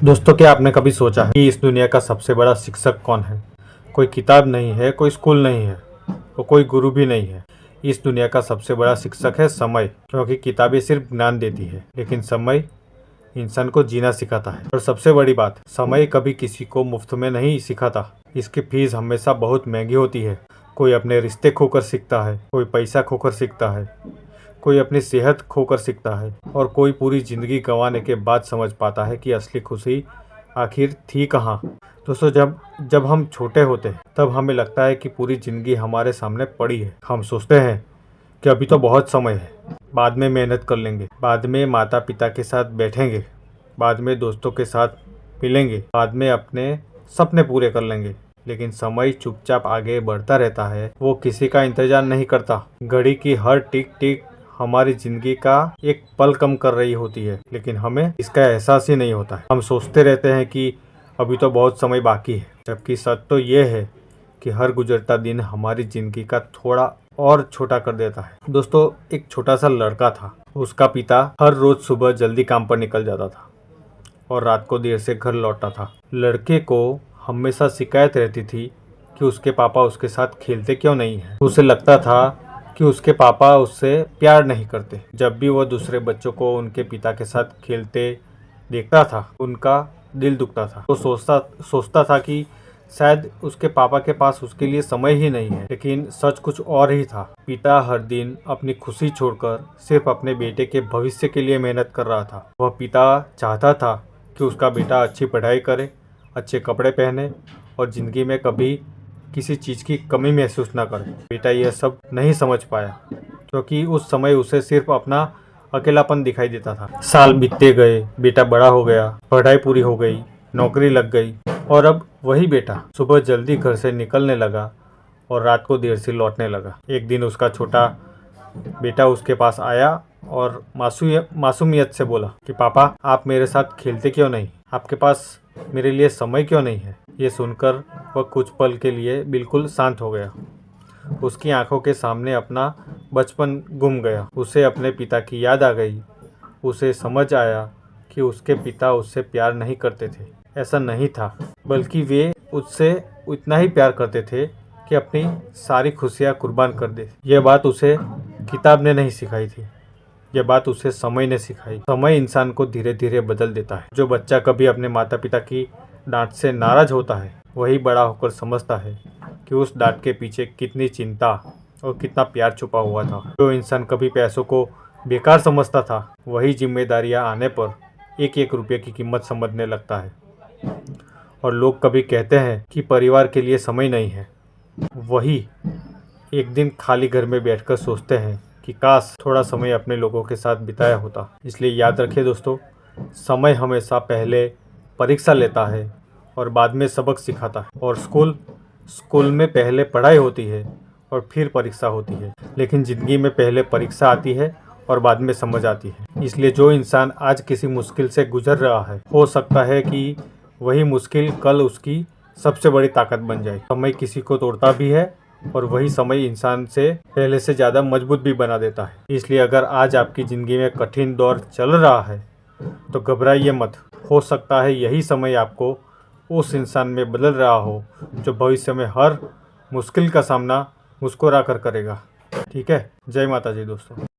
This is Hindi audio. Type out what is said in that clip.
दोस्तों, क्या आपने कभी सोचा है कि इस दुनिया का सबसे बड़ा शिक्षक कौन है? कोई किताब नहीं है, कोई स्कूल नहीं है, और कोई गुरु भी नहीं है। इस दुनिया का सबसे बड़ा शिक्षक है समय। क्योंकि किताबें सिर्फ ज्ञान देती है, लेकिन समय इंसान को जीना सिखाता है। और सबसे बड़ी बात, समय कभी किसी को मुफ्त में नहीं सिखाता। इसकी फीस हमेशा बहुत महंगी होती है। कोई अपने रिश्ते खोकर सीखता है, कोई पैसा खोकर सीखता है, कोई अपनी सेहत खोकर सीखता है, और कोई पूरी जिंदगी गंवाने के बाद समझ पाता है कि असली खुशी आखिर थी कहाँ। दोस्तों, जब जब हम छोटे होते हैं तब हमें लगता है कि पूरी जिंदगी हमारे सामने पड़ी है। हम सोचते हैं कि अभी तो बहुत समय है, बाद में मेहनत कर लेंगे, बाद में माता पिता के साथ बैठेंगे, बाद में दोस्तों के साथ मिलेंगे, बाद में अपने सपने पूरे कर लेंगे। लेकिन समय चुपचाप आगे बढ़ता रहता है। वो किसी का इंतजार नहीं करता। घड़ी की हर टिक टिक हमारी जिंदगी का एक पल कम कर रही होती है, लेकिन हमें इसका एहसास ही नहीं होता है। हम सोचते रहते हैं कि अभी तो बहुत समय बाकी है, जबकि सच तो ये है कि हर गुजरता दिन हमारी जिंदगी का थोड़ा और छोटा कर देता है। दोस्तों, एक छोटा सा लड़का था। उसका पिता हर रोज सुबह जल्दी काम पर निकल जाता था और रात को देर से घर लौटता था। लड़के को हमेशा शिकायत रहती थी कि उसके पापा उसके साथ खेलते क्यों नहीं है। उसे लगता था कि उसके पापा उससे प्यार नहीं करते। जब भी वह दूसरे बच्चों को उनके पिता के साथ खेलते देखता था, उनका दिल दुखता था। वो सोचता था कि शायद उसके पापा के पास उसके लिए समय ही नहीं है। लेकिन सच कुछ और ही था। पिता हर दिन अपनी खुशी छोड़कर सिर्फ अपने बेटे के भविष्य के लिए मेहनत कर रहा था। वह पिता चाहता था कि उसका बेटा अच्छी पढ़ाई करे, अच्छे कपड़े पहने और जिंदगी में कभी किसी चीज़ की कमी महसूस ना करे। बेटा यह सब नहीं समझ पाया, क्योंकि उस समय उसे सिर्फ अपना अकेलापन दिखाई देता था। साल बीतते गए, बेटा बड़ा हो गया, पढ़ाई पूरी हो गई, नौकरी लग गई, और अब वही बेटा सुबह जल्दी घर से निकलने लगा और रात को देर से लौटने लगा। एक दिन उसका छोटा बेटा उसके पास आया और मासूमियत से बोला कि पापा, आप मेरे साथ खेलते क्यों नहीं? आपके पास मेरे लिए समय क्यों नहीं है? ये सुनकर वह कुछ पल के लिए बिल्कुल शांत हो गया। उसकी आंखों के सामने अपना बचपन गुम गया। उसे अपने पिता की याद आ गई। उसे समझ आया कि उसके पिता उससे प्यार नहीं करते थे। ऐसा नहीं था, बल्कि वे उससे उतना ही प्यार करते थे कि अपनी सारी खुशियाँ कुर्बान कर दे। यह बात उसे किताब ने नहीं सिखाई थी, यह बात उसे समय ने सिखाई। समय इंसान को धीरे धीरे बदल देता है। जो बच्चा कभी अपने माता पिता की डांट से नाराज होता है, वही बड़ा होकर समझता है कि उस डांट के पीछे कितनी चिंता और कितना प्यार छुपा हुआ था। जो इंसान कभी पैसों को बेकार समझता था, वही जिम्मेदारियां आने पर एक एक रुपये की कीमत समझने लगता है। और लोग कभी कहते हैं कि परिवार के लिए समय नहीं है, वही एक दिन खाली घर में बैठकर सोचते हैं कि काश थोड़ा समय अपने लोगों के साथ बिताया होता। इसलिए याद रखिए दोस्तों, समय हमेशा पहले परीक्षा लेता है और बाद में सबक सिखाता है। और स्कूल में पहले पढ़ाई होती है और फिर परीक्षा होती है, लेकिन ज़िंदगी में पहले परीक्षा आती है और बाद में समझ आती है। इसलिए जो इंसान आज किसी मुश्किल से गुजर रहा है, हो सकता है कि वही मुश्किल कल उसकी सबसे बड़ी ताकत बन जाए। समय किसी को तोड़ता भी है और वही समय इंसान से पहले से ज़्यादा मजबूत भी बना देता है। इसलिए अगर आज आपकी ज़िंदगी में कठिन दौर चल रहा है तो घबराइए मत। हो सकता है यही समय आपको उस इंसान में बदल रहा हो जो भविष्य में हर मुश्किल का सामना मुस्कुरा कर करेगा। ठीक है। जय माता जी दोस्तों।